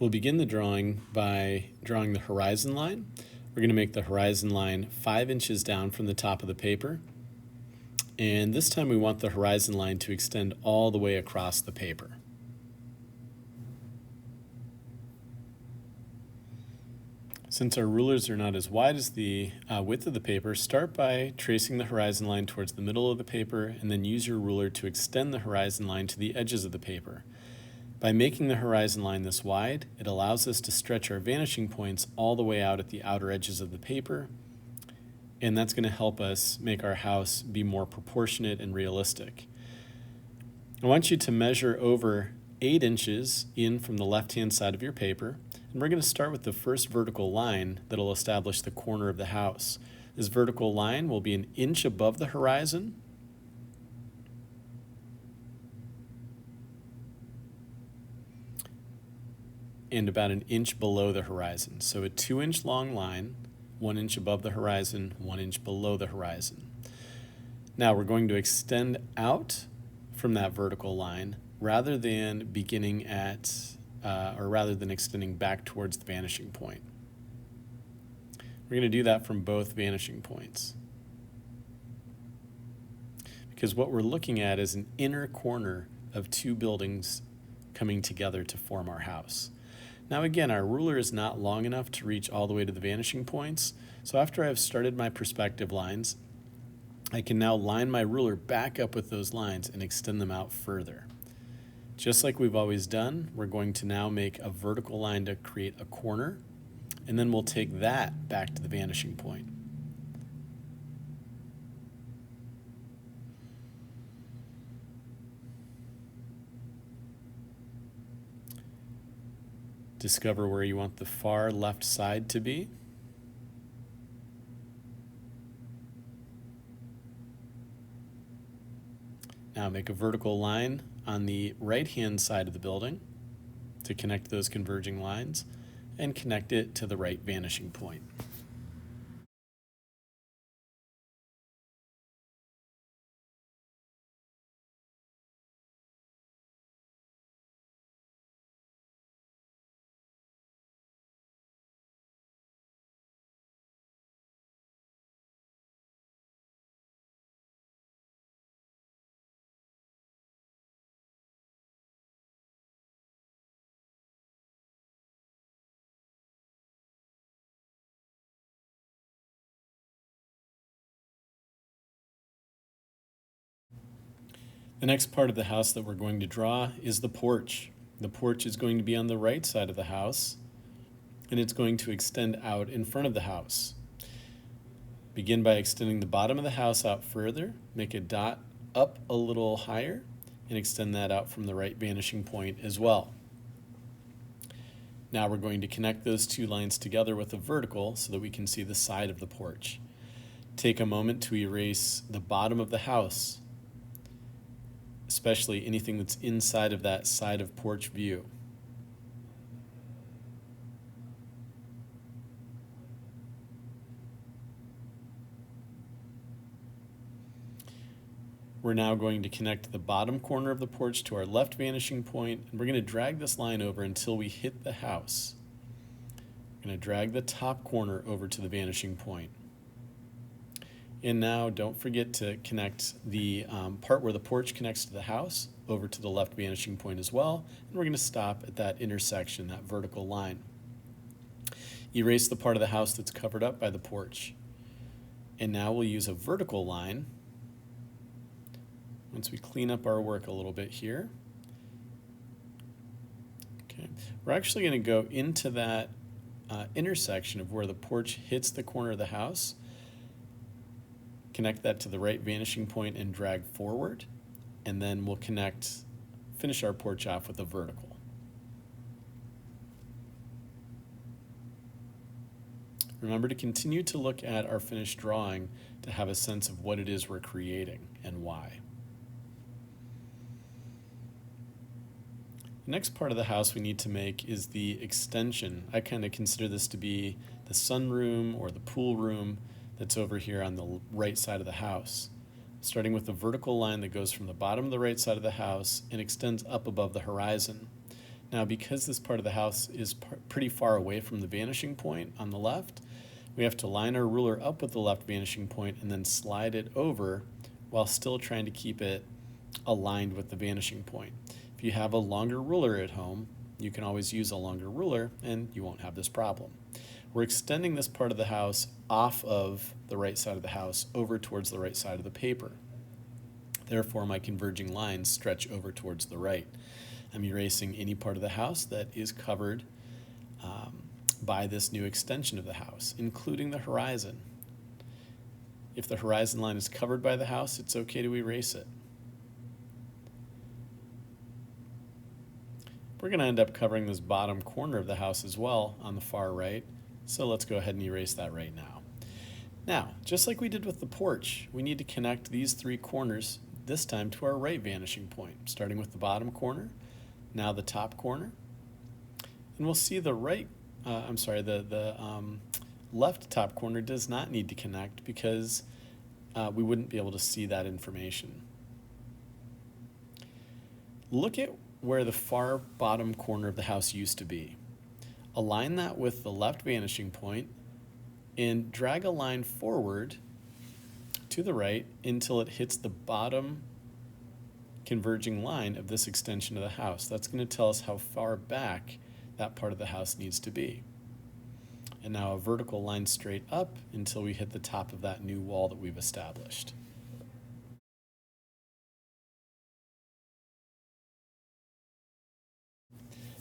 We'll begin the drawing by drawing the horizon line. We're going to make the horizon line 5 inches down from the top of the paper. And this time we want the horizon line to extend all the way across the paper. Since our rulers are not as wide as the width of the paper, start by tracing the horizon line towards the middle of the paper and then use your ruler to extend the horizon line to the edges of the paper. By making the horizon line this wide, it allows us to stretch our vanishing points all the way out at the outer edges of the paper, and that's going to help us make our house be more proportionate and realistic. I want you to measure over 8 inches in from the left-hand side of your paper, and we're going to start with the first vertical line that will establish the corner of the house. This vertical line will be 1 inch above the horizon, and about 1 inch below the horizon. So a 2-inch long line, 1 inch above the horizon, 1 inch below the horizon. Now we're going to extend out from that vertical line rather than beginning at, rather than extending back towards the vanishing point. We're going to do that from both vanishing points, because what we're looking at is an inner corner of 2 buildings coming together to form our house. Now again, our ruler is not long enough to reach all the way to the vanishing points, so after I've started my perspective lines, I can now line my ruler back up with those lines and extend them out further. Just like we've always done, we're going to now make a vertical line to create a corner, and then we'll take that back to the vanishing point. Discover where you want the far left side to be. Now make a vertical line on the right-hand side of the building to connect those converging lines and connect it to the right vanishing point. The next part of the house that we're going to draw is the porch. The porch is going to be on the right side of the house, and it's going to extend out in front of the house. Begin by extending the bottom of the house out further, make a dot up a little higher, and extend that out from the right vanishing point as well. Now we're going to connect those 2 lines together with a vertical so that we can see the side of the porch. Take a moment to erase the bottom of the house, especially anything that's inside of that side of porch view. We're now going to connect the bottom corner of the porch to our left vanishing point, and we're going to drag this line over until we hit the house. We're going to drag the top corner over to the vanishing point. And now don't forget to connect the part where the porch connects to the house over to the left vanishing point as well, and we're going to stop at that intersection, that vertical line. Erase the part of the house that's covered up by the porch. And now we'll use a vertical line once we clean up our work a little bit here. Okay. We're actually going to go into that intersection of where the porch hits the corner of the house, connect that to the right vanishing point and drag forward, and then we'll finish our porch off with a vertical. Remember to continue to look at our finished drawing to have a sense of what it is we're creating and why. The next part of the house we need to make is the extension. I kind of consider this to be the sunroom or the pool room that's over here on the right side of the house. Starting with a vertical line that goes from the bottom of the right side of the house and extends up above the horizon. Now, because this part of the house is pretty far away from the vanishing point on the left, we have to line our ruler up with the left vanishing point and then slide it over while still trying to keep it aligned with the vanishing point. If you have a longer ruler at home, you can always use a longer ruler and you won't have this problem. We're extending this part of the house off of the right side of the house over towards the right side of the paper. Therefore, my converging lines stretch over towards the right. I'm erasing any part of the house that is covered by this new extension of the house, including the horizon. If the horizon line is covered by the house, it's okay to erase it. We're going to end up covering this bottom corner of the house as well on the far right, so let's go ahead and erase that right now. Now, just like we did with the porch, we need to connect these three corners, this time to our right vanishing point, starting with the bottom corner, now the top corner, and we'll see the left top corner does not need to connect because we wouldn't be able to see that information. Look at where the far bottom corner of the house used to be. Align that with the left vanishing point and drag a line forward to the right until it hits the bottom converging line of this extension of the house. That's going to tell us how far back that part of the house needs to be. And now a vertical line straight up until we hit the top of that new wall that we've established.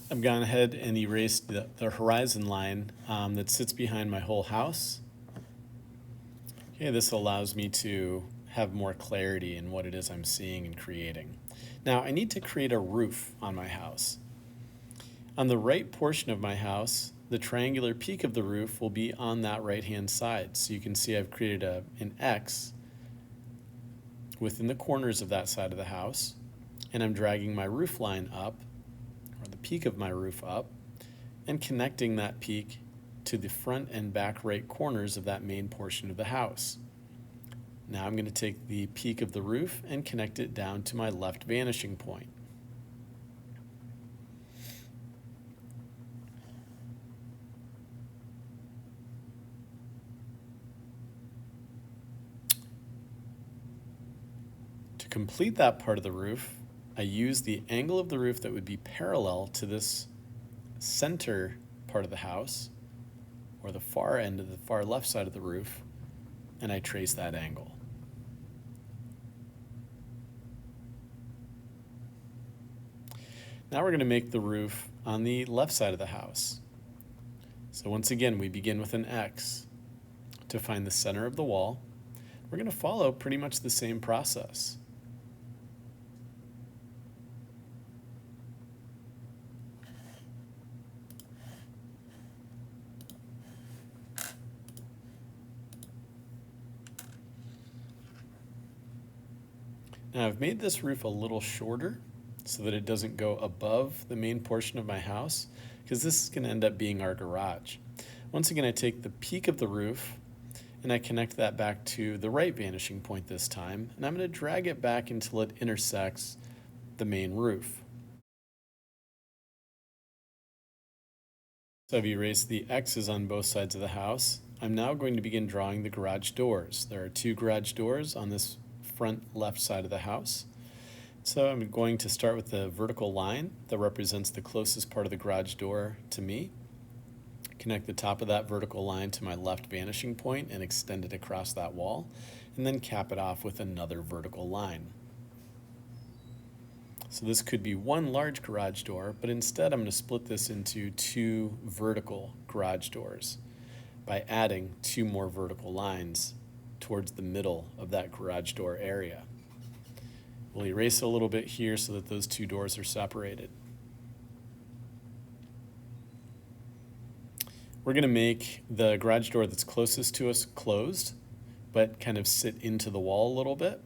I've gone ahead and erased the horizon line that sits behind my whole house. Okay, this allows me to have more clarity in what it is I'm seeing and creating. Now, I need to create a roof on my house. On the right portion of my house, the triangular peak of the roof will be on that right-hand side. So you can see I've created an X within the corners of that side of the house, and I'm dragging my roof line up, or the peak of my roof up, and connecting that peak to the front and back right corners of that main portion of the house. Now I'm going to take the peak of the roof and connect it down to my left vanishing point. To complete that part of the roof, I use the angle of the roof that would be parallel to this center part of the house, or the far end of the far left side of the roof, and I trace that angle. Now we're going to make the roof on the left side of the house. So once again, we begin with an X to find the center of the wall. We're going to follow pretty much the same process. Now I've made this roof a little shorter so that it doesn't go above the main portion of my house, because this is going to end up being our garage. Once again, I take the peak of the roof and I connect that back to the right vanishing point this time, and I'm going to drag it back until it intersects the main roof. So I've erased the X's on both sides of the house. I'm now going to begin drawing the garage doors. There are two garage doors on this front left side of the house. So I'm going to start with the vertical line that represents the closest part of the garage door to me. Connect the top of that vertical line to my left vanishing point and extend it across that wall, and then cap it off with another vertical line. So this could be one large garage door, but instead I'm going to split this into two vertical garage doors by adding two more vertical lines towards the middle of that garage door area. We'll erase a little bit here so that those two doors are separated. We're going to make the garage door that's closest to us closed, but kind of sit into the wall a little bit.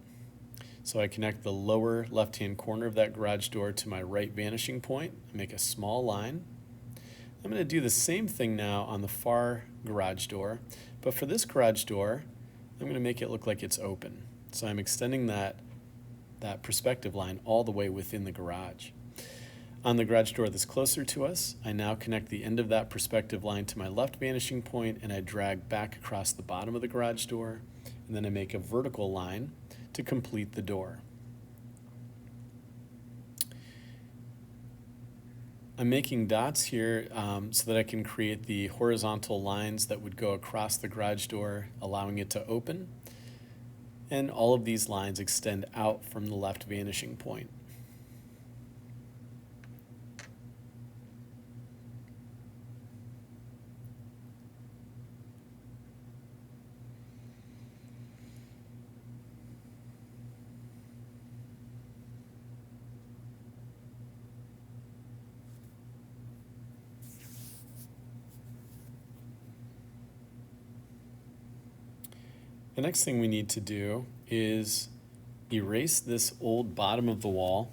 So I connect the lower left-hand corner of that garage door to my right vanishing point, make a small line. I'm going to do the same thing now on the far garage door, but for this garage door, I'm going to make it look like it's open. So I'm extending that perspective line all the way within the garage. On the garage door that's closer to us, I now connect the end of that perspective line to my left vanishing point, and I drag back across the bottom of the garage door, and then I make a vertical line to complete the door. I'm making dots here so that I can create the horizontal lines that would go across the garage door, allowing it to open. And all of these lines extend out from the left vanishing point. The next thing we need to do is erase this old bottom of the wall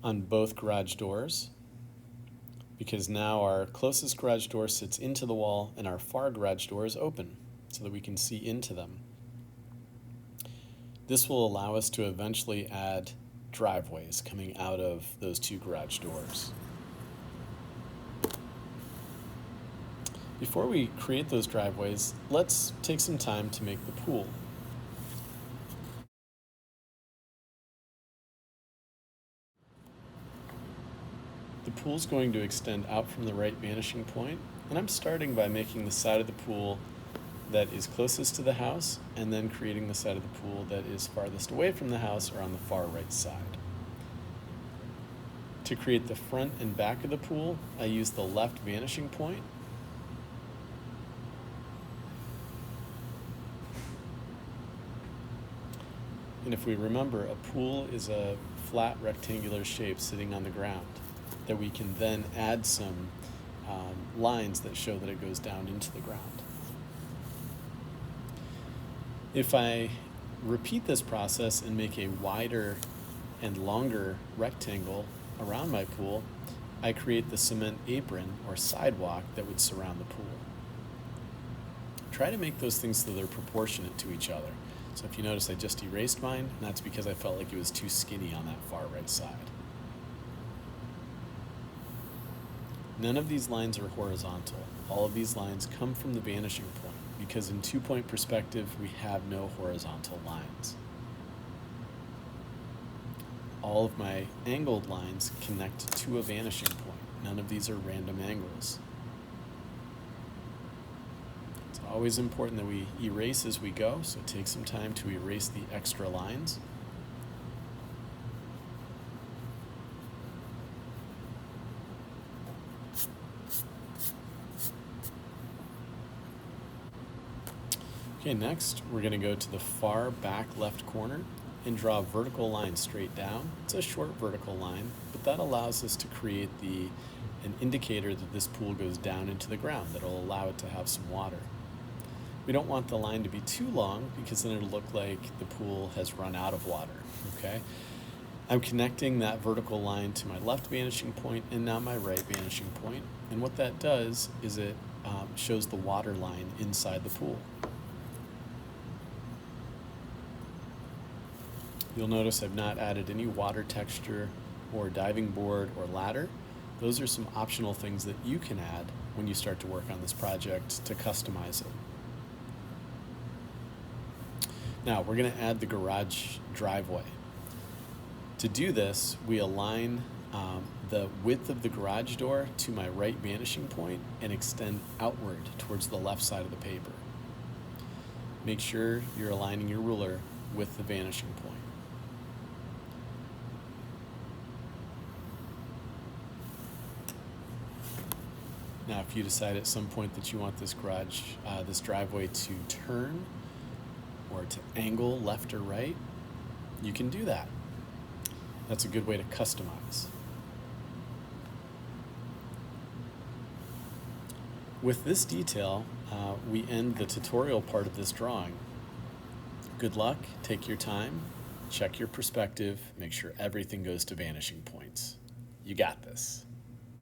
on both garage doors, because now our closest garage door sits into the wall and our far garage door is open so that we can see into them. This will allow us to eventually add driveways coming out of those two garage doors. Before we create those driveways, let's take some time to make the pool. The pool is going to extend out from the right vanishing point, and I'm starting by making the side of the pool that is closest to the house, and then creating the side of the pool that is farthest away from the house or on the far right side. To create the front and back of the pool, I use the left vanishing point. And if we remember, a pool is a flat rectangular shape sitting on the ground that we can then add some lines that show that it goes down into the ground. If I repeat this process and make a wider and longer rectangle around my pool, I create the cement apron or sidewalk that would surround the pool. Try to make those things so they're proportionate to each other. So if you notice, I just erased mine, and that's because I felt like it was too skinny on that far right side. None of these lines are horizontal. All of these lines come from the vanishing point, because in two-point perspective, we have no horizontal lines. All of my angled lines connect to a vanishing point. None of these are random angles. It's always important that we erase as we go, so take some time to erase the extra lines. Okay, next we're going to go to the far back left corner and draw a vertical line straight down. It's a short vertical line, but that allows us to create an indicator that this pool goes down into the ground that'll allow it to have some water. We don't want the line to be too long because then it'll look like the pool has run out of water, okay? I'm connecting that vertical line to my left vanishing point and now my right vanishing point. And what that does is it shows the water line inside the pool. You'll notice I've not added any water texture or diving board or ladder. Those are some optional things that you can add when you start to work on this project to customize it. Now we're going to add the garage driveway. To do this, we align the width of the garage door to my right vanishing point and extend outward towards the left side of the paper. Make sure you're aligning your ruler with the vanishing point. Now, if you decide at some point that you want this this driveway to turn or to angle left or right, you can do that. That's a good way to customize. With this detail, we end the tutorial part of this drawing. Good luck, take your time, check your perspective, make sure everything goes to vanishing points. You got this.